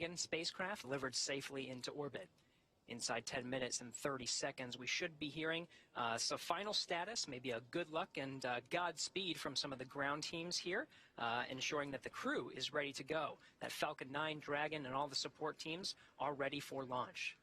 Dragon spacecraft delivered safely into orbit. Inside 10 minutes and 30 seconds, we should be hearing some final status, maybe a good luck and Godspeed from some of the ground teams here, ensuring that the crew is ready to go. That Falcon 9 Dragon and all the support teams are ready for launch.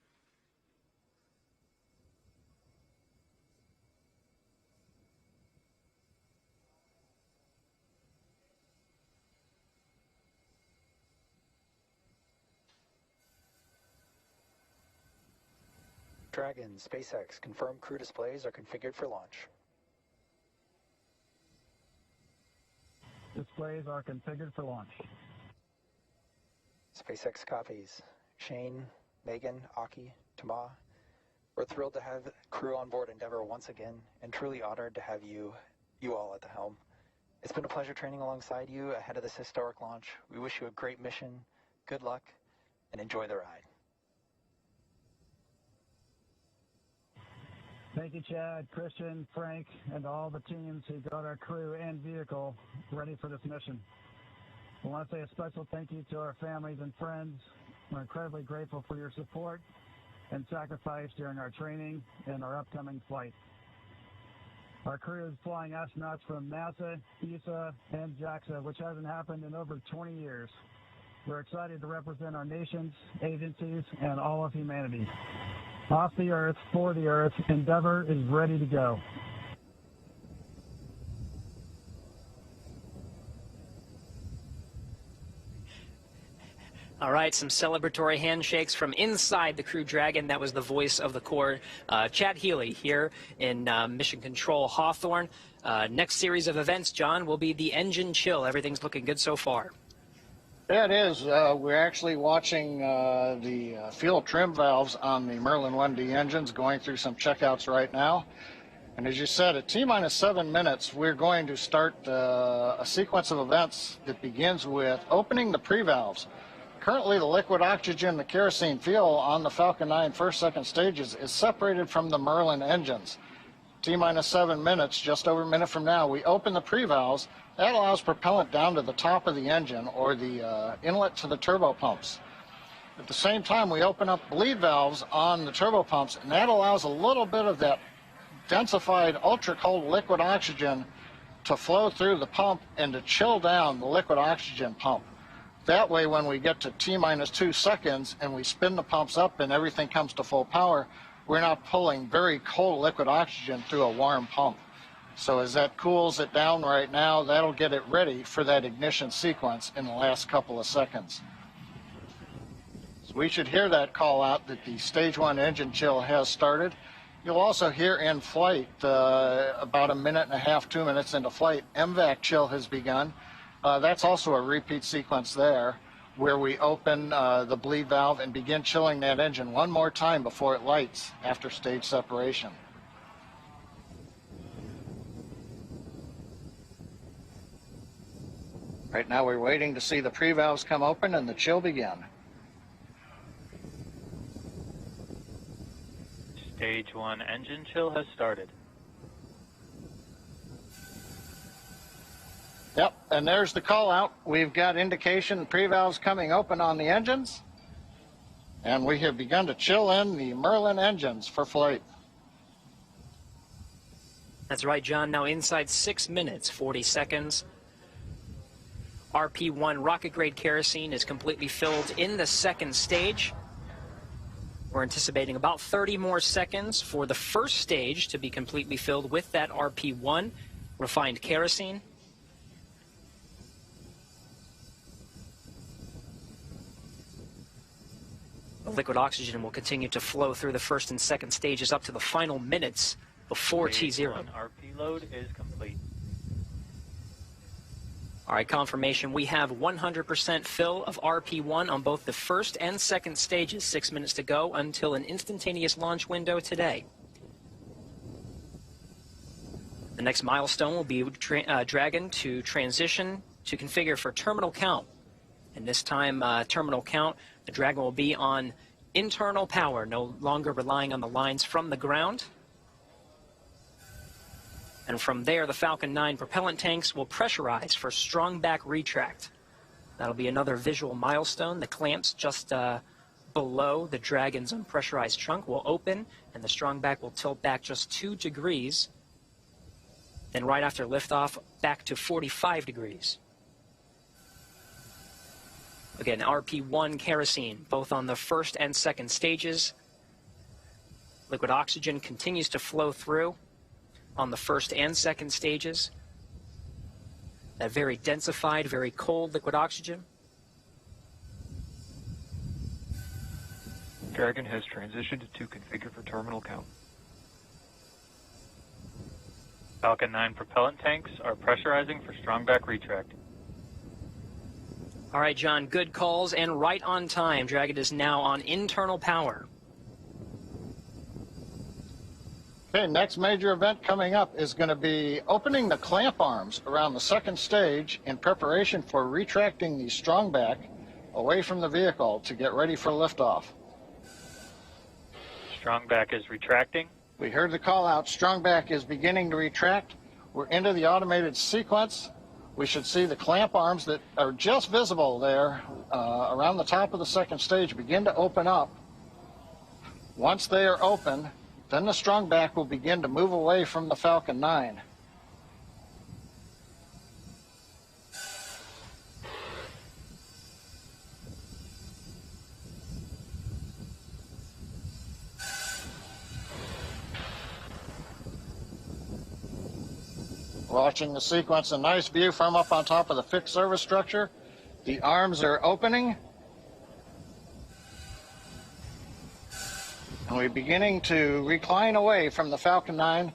Dragon, SpaceX, confirmed crew displays are configured for launch. Displays are configured for launch. SpaceX copies. Shane, Megan, Aki, Tama. We're thrilled to have crew on board Endeavour once again, and truly honored to have you all at the helm. It's been a pleasure training alongside you ahead of this historic launch. We wish you a great mission, good luck, and enjoy the ride. Thank you, Chad, Christian, Frank, and all the teams who got our crew and vehicle ready for this mission. I want to say a special thank you to our families and friends. We're incredibly grateful for your support and sacrifice during our training and our upcoming flight. Our crew is flying astronauts from NASA, ESA, and JAXA, which hasn't happened in over 20 years. We're excited to represent our nations, agencies, and all of humanity. Off the Earth, for the Earth, Endeavour is ready to go. All right, some celebratory handshakes from inside the Crew Dragon. That was the voice of the Corps, Chad Healy, here in Mission Control Hawthorne. Next series of events, John, will be the engine chill. Everything's looking good so far. Yeah, it is. We're actually watching the fuel trim valves on the Merlin 1D engines, going through some checkouts right now. And as you said, at T-minus 7 minutes, we're going to start a sequence of events that begins with opening the pre-valves. Currently, the liquid oxygen, the kerosene fuel on the Falcon 9 first, second stages is separated from the Merlin engines. T-minus 7 minutes, just over a minute from now, we open the pre-valves. That allows propellant down to the top of the engine or the inlet to the turbo pumps. At the same time, we open up bleed valves on the turbo pumps, and that allows a little bit of that densified ultra-cold liquid oxygen to flow through the pump and to chill down the liquid oxygen pump. That way, when we get to T-minus 2 seconds and we spin the pumps up and everything comes to full power, we're not pulling very cold liquid oxygen through a warm pump. So as that cools it down right now, that'll get it ready for that ignition sequence in the last couple of seconds. So we should hear that call out that the stage 1 engine chill has started. You'll also hear in flight, about a minute and a half, 2 minutes into flight, MVAC chill has begun. That's also a repeat sequence there, where we open the bleed valve and begin chilling that engine one more time before it lights after stage separation. Right now we're waiting to see the pre-valves come open and the chill begin. Stage 1 engine chill has started. Yep, and there's the call out. We've got indication pre-valves coming open on the engines, and we have begun to chill in the Merlin engines for flight. That's right, John. Now inside 6 minutes, 40 seconds. RP1 rocket-grade kerosene is completely filled in the second stage. We're anticipating about 30 more seconds for the first stage to be completely filled with that RP1 refined kerosene. The liquid oxygen will continue to flow through the first and second stages up to the final minutes before T0. RP load is complete. All right, confirmation. We have 100% fill of RP1 on both the first and second stages. 6 minutes to go until an instantaneous launch window today. The next milestone will be Dragon to transition to configure for terminal count. And this time, terminal count, the Dragon will be on internal power, no longer relying on the lines from the ground. And from there, the Falcon 9 propellant tanks will pressurize for strong back retract. That'll be another visual milestone. The clamps just below the Dragon's unpressurized trunk will open, and the strong back will tilt back just 2 degrees. Then right after liftoff, back to 45 degrees. Again, RP1 kerosene, both on the first and second stages. Liquid oxygen continues to flow through on the first and second stages. That very densified, very cold liquid oxygen. Dragon has transitioned to configure for terminal count. Falcon 9 propellant tanks are pressurizing for strongback retract. All right, John, good calls and right on time. Dragon is now on internal power. Okay, next major event coming up is going to be opening the clamp arms around the second stage in preparation for retracting the strongback away from the vehicle to get ready for liftoff. Strongback is retracting. We heard the call out. Strongback is beginning to retract. We're into the automated sequence. We should see the clamp arms that are just visible there around the top of the second stage begin to open up. Once they are open, then the strongback will begin to move away from the Falcon 9. Watching the sequence, a nice view from up on top of the fixed service structure. The arms are opening. And we're beginning to recline away from the Falcon 9.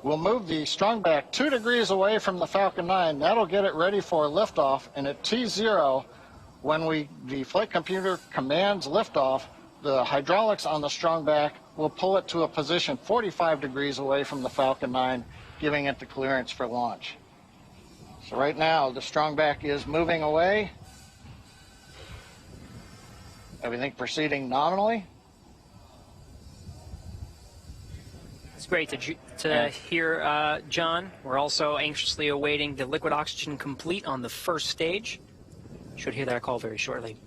We'll move the strongback 2 degrees away from the Falcon 9. That'll get it ready for liftoff. And at T0, when the flight computer commands liftoff, the hydraulics on the strongback will pull it to a position 45 degrees away from the Falcon 9, giving it the clearance for launch. So right now, the strongback is moving away. Everything proceeding nominally. It's great to hear, John. We're also anxiously awaiting the liquid oxygen complete on the first stage. Should hear that call very shortly.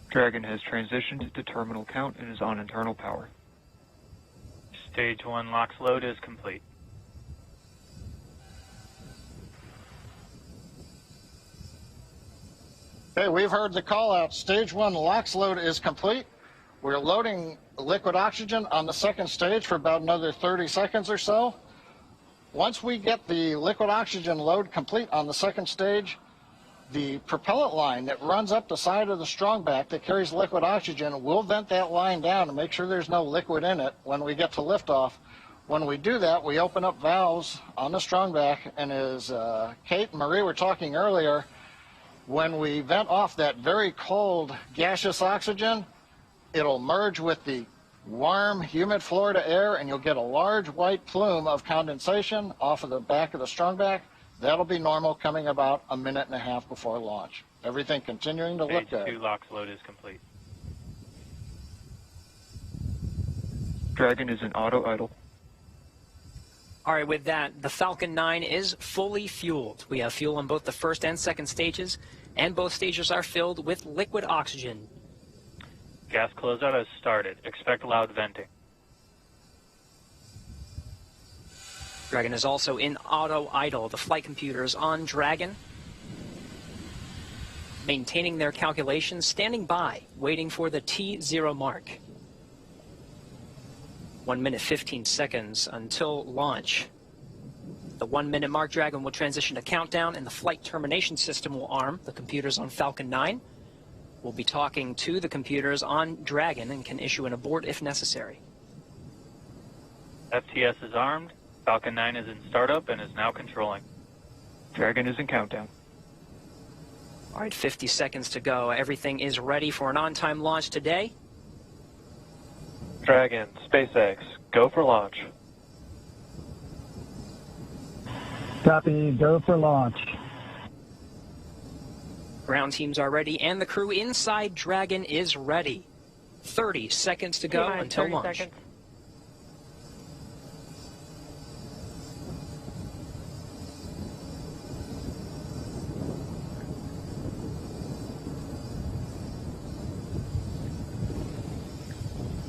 Dragon has transitioned to terminal count and is on internal power. Stage 1 LOX load is complete. Okay, we've heard the call out. Stage 1 LOX load is complete. We're loading liquid oxygen on the second stage for about another 30 seconds or so. Once we get the liquid oxygen load complete on the second stage, the propellant line that runs up the side of the strongback that carries liquid oxygen, we'll vent that line down to make sure there's no liquid in it when we get to liftoff. When we do that, we open up valves on the strongback, and as Kate and Marie were talking earlier, when we vent off that very cold gaseous oxygen, it'll merge with the warm, humid Florida air, and you'll get a large white plume of condensation off of the back of the strongback. That'll be normal, coming about a minute and a half before launch. Everything continuing to look good. Stage 2 LOX load is complete. Dragon is in auto idle. All right, with that, the Falcon 9 is fully fueled. We have fuel on both the first and second stages, and both stages are filled with liquid oxygen. Gas closeout has started. Expect loud venting. Dragon is also in auto idle. The flight computers on Dragon, maintaining their calculations, standing by, waiting for the T0 mark. 1 minute, 15 seconds until launch. The 1 minute mark, Dragon will transition to countdown, and the flight termination system will arm the computers on Falcon 9. We'll be talking to the computers on Dragon and can issue an abort if necessary. FTS is armed. Falcon 9 is in startup and is now controlling. Dragon is in countdown. All right, 50 seconds to go. Everything is ready for an on-time launch today. Dragon, SpaceX, go for launch. Copy, go for launch. Ground teams are ready, and the crew inside Dragon is ready. 30 seconds to go until launch. Seconds.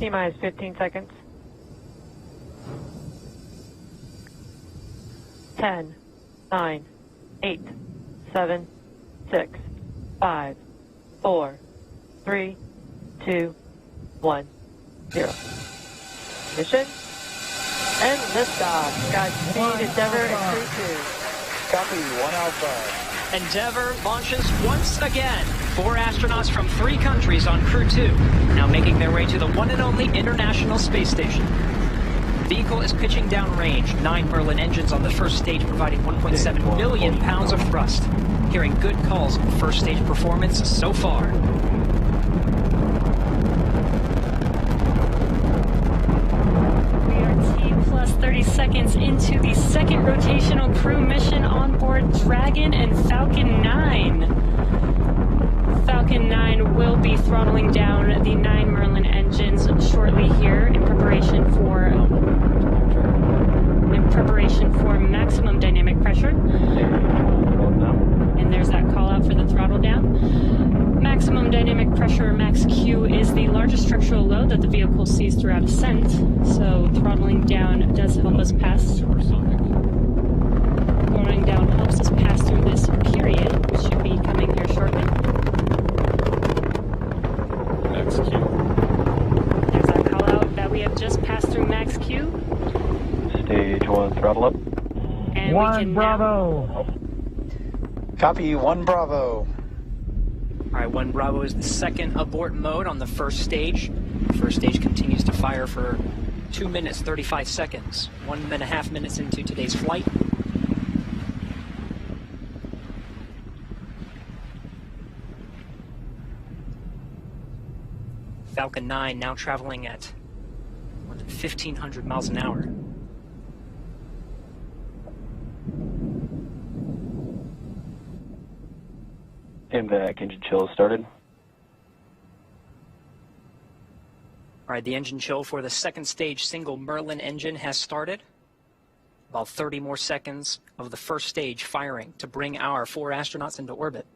T-minus 15 seconds. 10, 9, 8, 7, 6, 5, 4, 3, 2, 1, 0. Mission and liftoff. Godspeed, Endeavour and Crew 2. Copy, 1 Alpha. Endeavour launches once again. 4 astronauts from 3 countries on Crew 2, now making their way to the one and only International Space Station. The vehicle is pitching downrange. 9 Merlin engines on the first stage, providing 1.7 million pounds of thrust. Hearing good calls on first stage performance so far. We are T plus 30 seconds into the second rotational crew mission on board Dragon and Falcon 9. Falcon 9 will be throttling down the 9 Merlin engines shortly here in preparation for maximum dynamic pressure. And there's that call out for the throttle down. Maximum dynamic pressure, max Q, is the largest structural load that the vehicle sees throughout ascent. So throttling down does help us pass. Throttling down helps us pass through this period, which should be coming here shortly. Max Q. There's that call out that we have just passed through max Q. Stage 1, throttle up. And we 1 can Bravo. now... Copy, 1 Bravo. All right, 1 Bravo is the second abort mode on the first stage. First stage continues to fire for 2 minutes, 35 seconds. 1.5 minutes into today's flight. Falcon 9 now traveling at more than 1,500 miles an hour. MVAC engine chill started. All right, the engine chill for the second stage single Merlin engine has started. About 30 more seconds of the first stage firing to bring our 4 astronauts into orbit.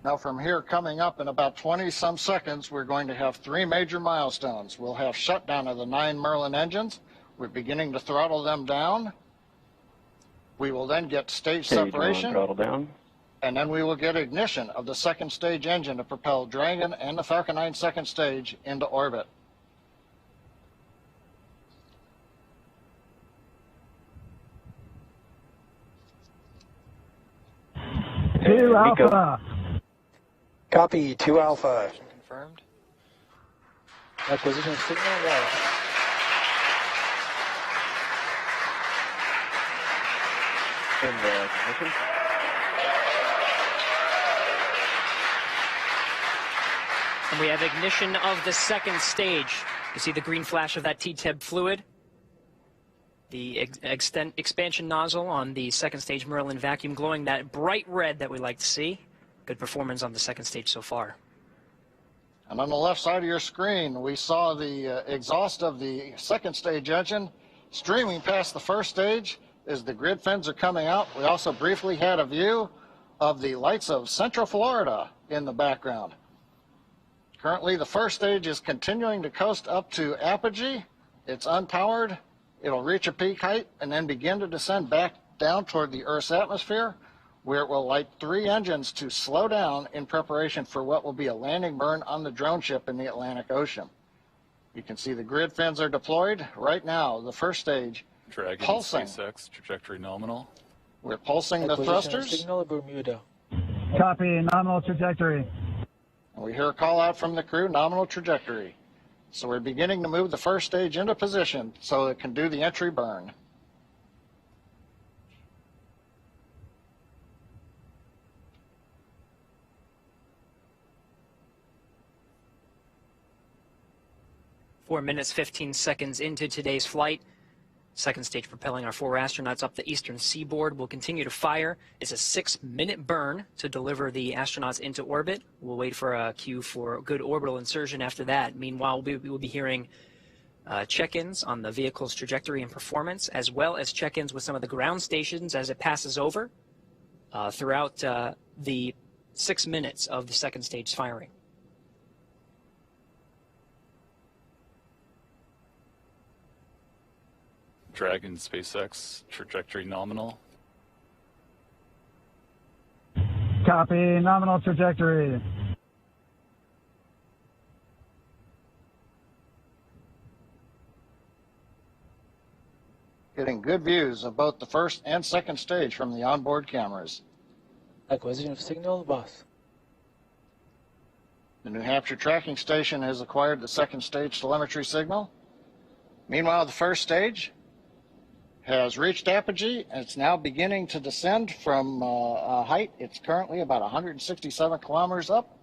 Now from here, coming up in about 20-some seconds, we're going to have 3 major milestones. We'll have shutdown of the 9 Merlin engines. We're beginning to throttle them down. We will then get stage separation. 1, throttle down. And then we will get ignition of the second stage engine to propel Dragon and the Falcon 9 second stage into orbit. Two Alpha. Copy, 2 Alpha. Confirmed. Acquisition signal low. Ignition. And we have ignition of the second stage. You see the green flash of that T-TEB fluid. The expansion nozzle on the second stage Merlin vacuum glowing that bright red that we like to see. Good performance on the second stage so far. And on the left side of your screen, we saw the exhaust of the second stage engine streaming past the first stage as the grid fins are coming out. We also briefly had a view of the lights of Central Florida in the background. Currently, the first stage is continuing to coast up to apogee. It's unpowered. It'll reach a peak height and then begin to descend back down toward the Earth's atmosphere, where it will light 3 engines to slow down in preparation for what will be a landing burn on the drone ship in the Atlantic Ocean. You can see the grid fins are deployed right now. The first stage Dragon, pulsing. SpaceX, trajectory nominal. We're pulsing the thrusters. Signal Bermuda. Copy, nominal trajectory. And we hear a call out from the crew, nominal trajectory. So we're beginning to move the first stage into position so it can do the entry burn. Four minutes, 15 seconds into today's flight. Second stage propelling our 4 astronauts up the eastern seaboard will continue to fire. It's a 6-minute burn to deliver the astronauts into orbit. We'll wait for a cue for good orbital insertion after that. Meanwhile, we will be hearing check-ins on the vehicle's trajectory and performance, as well as check-ins with some of the ground stations as it passes over throughout the 6 minutes of the second stage firing. Dragon SpaceX, trajectory nominal. Copy, nominal trajectory. Getting good views of both the first and second stage from the onboard cameras. Acquisition of signal, boss. The New Hampshire tracking station has acquired the second stage telemetry signal. Meanwhile, the first stage has reached apogee and it's now beginning to descend from a height. It's currently about 167 kilometers up,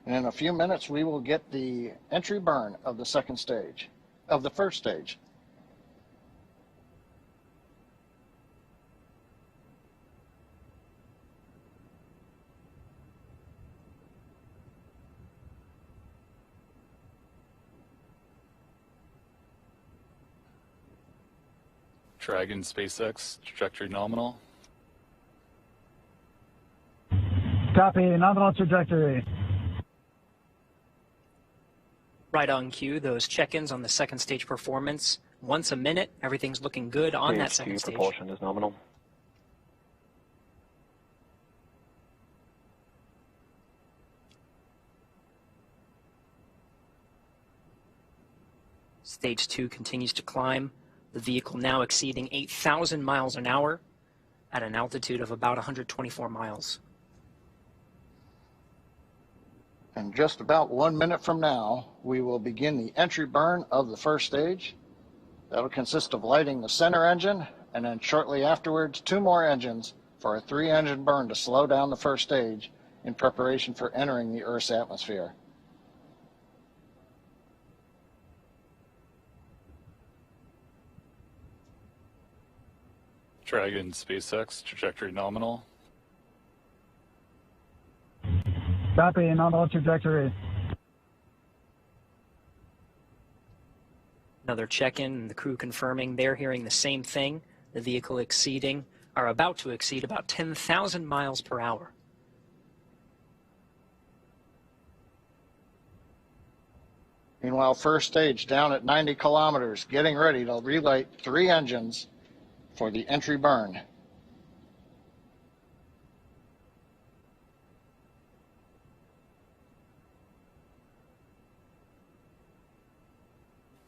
and in a few minutes we will get the entry burn of the second stage, of the first stage. Dragon SpaceX, trajectory nominal. Copy, nominal trajectory. Right on cue, those check-ins on the second stage performance. Once a minute, everything's looking good on that second stage. Propulsion is nominal. Stage 2 continues to climb. The vehicle now exceeding 8,000 miles an hour at an altitude of about 124 miles. And just about 1 minute from now, we will begin the entry burn of the first stage. That'll consist of lighting the center engine, and then shortly afterwards, 2 more engines for a 3-engine burn to slow down the first stage in preparation for entering the Earth's atmosphere. Dragon SpaceX, trajectory nominal. Copy, nominal trajectory. Another check-in, and the crew confirming they're hearing the same thing. The vehicle exceeding, or about to exceed, about 10,000 miles per hour. Meanwhile, first stage down at 90 kilometers, getting ready to relight 3 engines for the entry burn.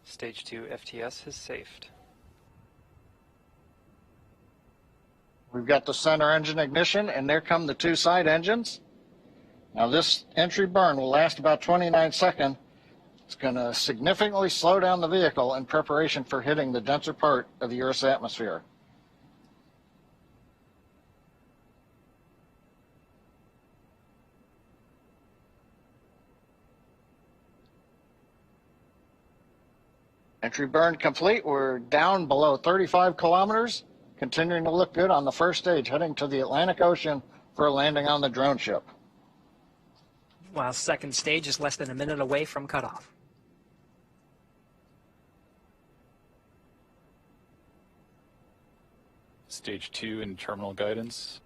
Stage 2 FTS has safed. We've got the center engine ignition, and there come the 2 side engines. Now this entry burn will last about 29 seconds. It's going to significantly slow down the vehicle in preparation for hitting the denser part of the Earth's atmosphere. Entry burn complete. We're down below 35 kilometers, continuing to look good on the first stage, heading to the Atlantic Ocean for a landing on the drone ship. While second stage is less than a minute away from cutoff. Stage 2 in terminal guidance.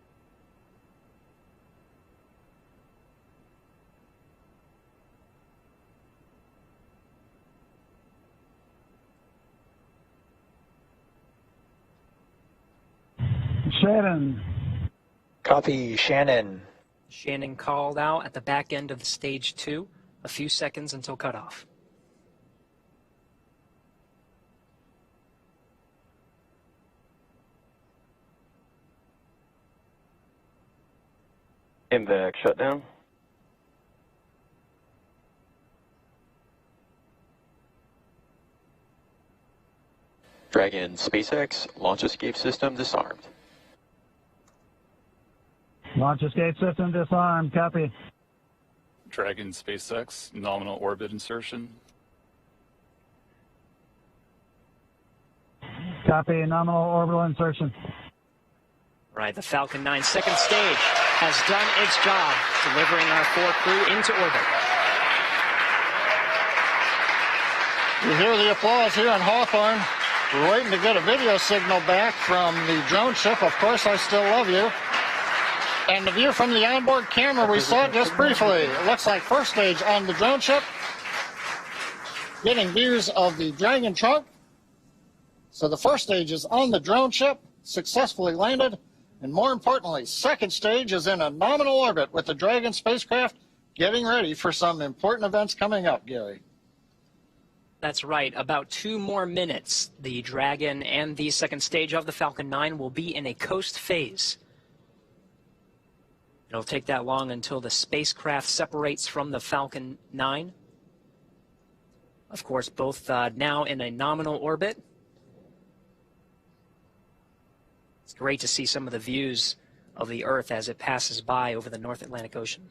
Shannon. Copy, Shannon. Shannon called out at the back end of the stage 2, a few seconds until cutoff. MVAC shutdown. Dragon SpaceX launch escape system disarmed. Launch escape system disarmed. Copy. Dragon SpaceX, nominal orbit insertion. Copy, nominal orbital insertion. Right, the Falcon 9 second stage has done its job, delivering our 4 crew into orbit. You hear the applause here in Hawthorne. We're waiting to get a video signal back from the drone ship. Of course, I still love you. And the view from the onboard camera, we saw it just briefly. It looks like first stage on the drone ship. Getting views of the Dragon trunk. So the first stage is on the drone ship, successfully landed. And more importantly, second stage is in a nominal orbit with the Dragon spacecraft getting ready for some important events coming up, Gary. That's right. About 2 more minutes, the Dragon and the second stage of the Falcon 9 will be in a coast phase. It'll take that long until the spacecraft separates from the Falcon 9. Of course, both now in a nominal orbit. It's great to see some of the views of the Earth as it passes by over the North Atlantic Ocean.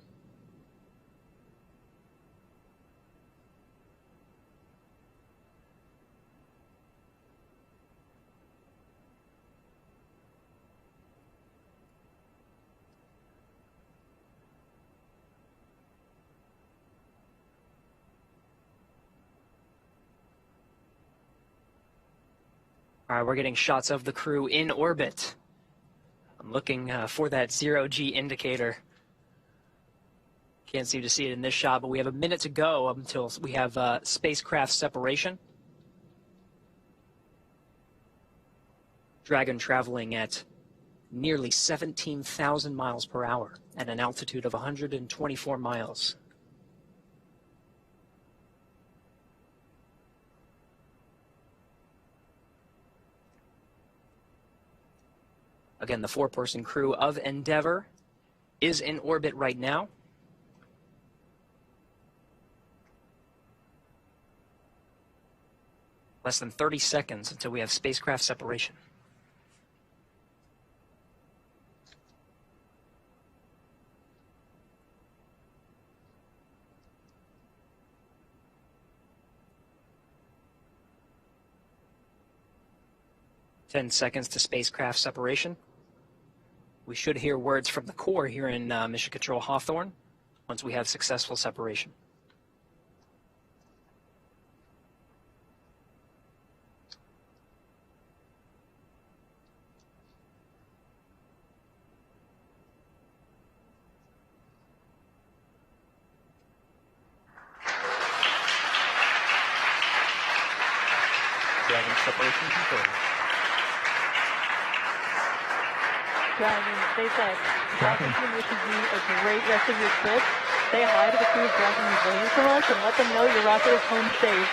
All right, we're getting shots of the crew in orbit. I'm looking for that 0G indicator. Can't seem to see it in this shot, but we have a minute to go until we have spacecraft separation. Dragon traveling at nearly 17,000 miles per hour at an altitude of 124 miles. Again, the 4-person crew of Endeavour is in orbit right now. Less than 30 seconds until we have spacecraft separation. Ten seconds to spacecraft separation. We should hear words from the core here in Mission Control Hawthorne once we have successful separation. Dragon separation completed. Dragon, SpaceX. Dragon team wishes you a great rest of your trip. Say hi to the crew blocking these lasers from us and let them know your rocket is home safe.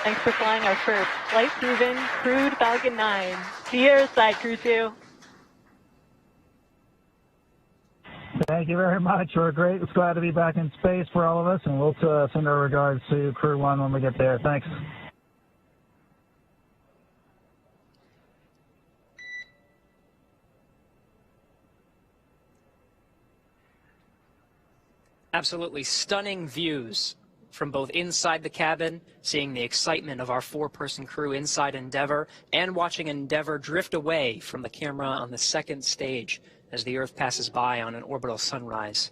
Thanks for flying our first flight-proven, crewed Falcon 9. See you side crew 2. Thank you very much. We're great. It's glad to be back in space for all of us, and we'll send our regards to Crew 1 when we get there. Thanks. Absolutely stunning views from both inside the cabin, seeing the excitement of our 4-person crew inside Endeavour, and watching Endeavour drift away from the camera on the second stage as the Earth passes by on an orbital sunrise.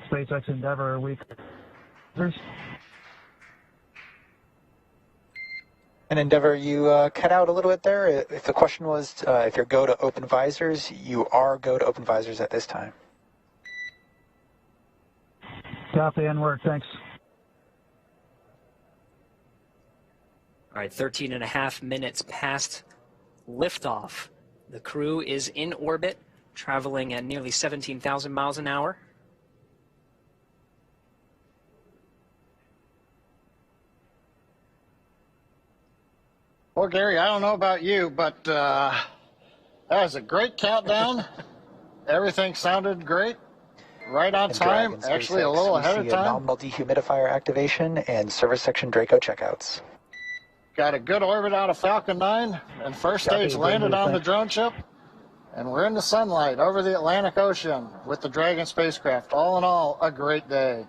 SpaceX Endeavour week. And Endeavour, you cut out a little bit there. If the question was if you're go to open visors, you are go to open visors at this time. Copy and work, thanks. All right, 13.5 minutes past liftoff. The crew is in orbit, traveling at nearly 17,000 miles an hour. Well, Gary, I don't know about you, but that was a great countdown. Everything sounded great. Right on time, actually a little ahead of time. Nominal dehumidifier activation and service section Draco checkouts. Got a good orbit out of Falcon 9, and first stage landed on the drone ship. And we're in the sunlight over the Atlantic Ocean with the Dragon spacecraft. All in all, a great day.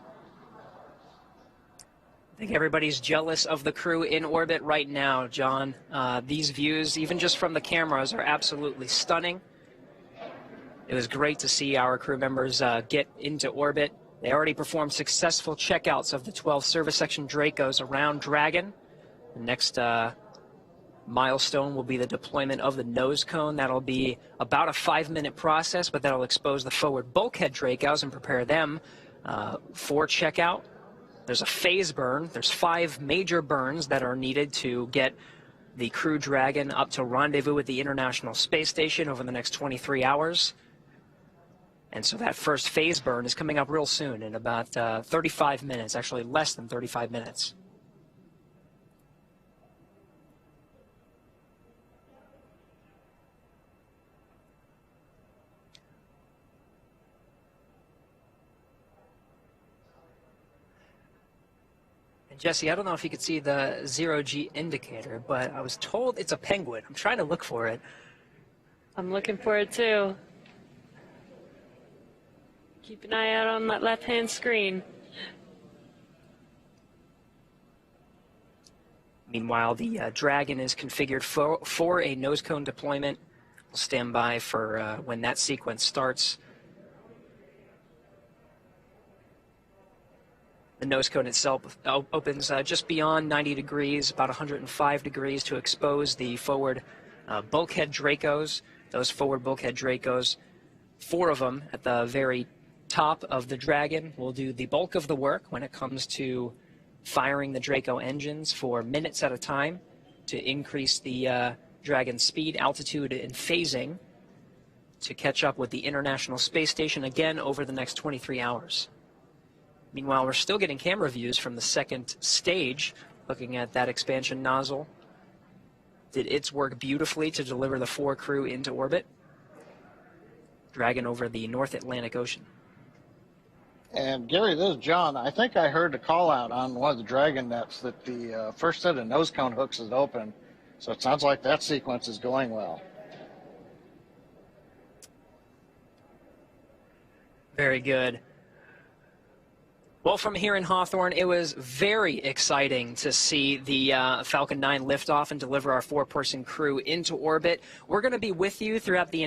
I think everybody's jealous of the crew in orbit right now, John. These views, even just from the cameras, are absolutely stunning. It was great to see our crew members get into orbit. They already performed successful checkouts of the 12 service section Dracos around Dragon. The next milestone will be the deployment of the nose cone. That'll be about a 5-minute process, but that'll expose the forward bulkhead Dracos and prepare them for checkout. There's a phase burn. There's 5 major burns that are needed to get the Crew Dragon up to rendezvous with the International Space Station over the next 23 hours. And so that first phase burn is coming up real soon in about 35 minutes, actually less than 35 minutes. Jesse, I don't know if you could see the 0G indicator, but I was told it's a penguin. I'm trying to look for it. I'm looking for it too. Keep an eye out on that left-hand screen. Meanwhile, the Dragon is configured for a nose cone deployment. We'll stand by for when that sequence starts. The nose cone itself opens just beyond 90 degrees, about 105 degrees, to expose the forward bulkhead Dracos. Those forward bulkhead Dracos, 4 of them at the very top of the Dragon, will do the bulk of the work when it comes to firing the Draco engines for minutes at a time to increase the Dragon's speed, altitude, and phasing to catch up with the International Space Station again over the next 23 hours. Meanwhile, we're still getting camera views from the second stage, looking at that expansion nozzle. Did its work beautifully to deliver the 4 crew into orbit. Dragon over the North Atlantic Ocean. And Gary, this is John. I think I heard a call out on one of the Dragon nets that the first set of nose cone hooks is open. So it sounds like that sequence is going well. Very good. Well, from here in Hawthorne, it was very exciting to see the Falcon 9 lift off and deliver our 4-person crew into orbit. We're going to be with you throughout the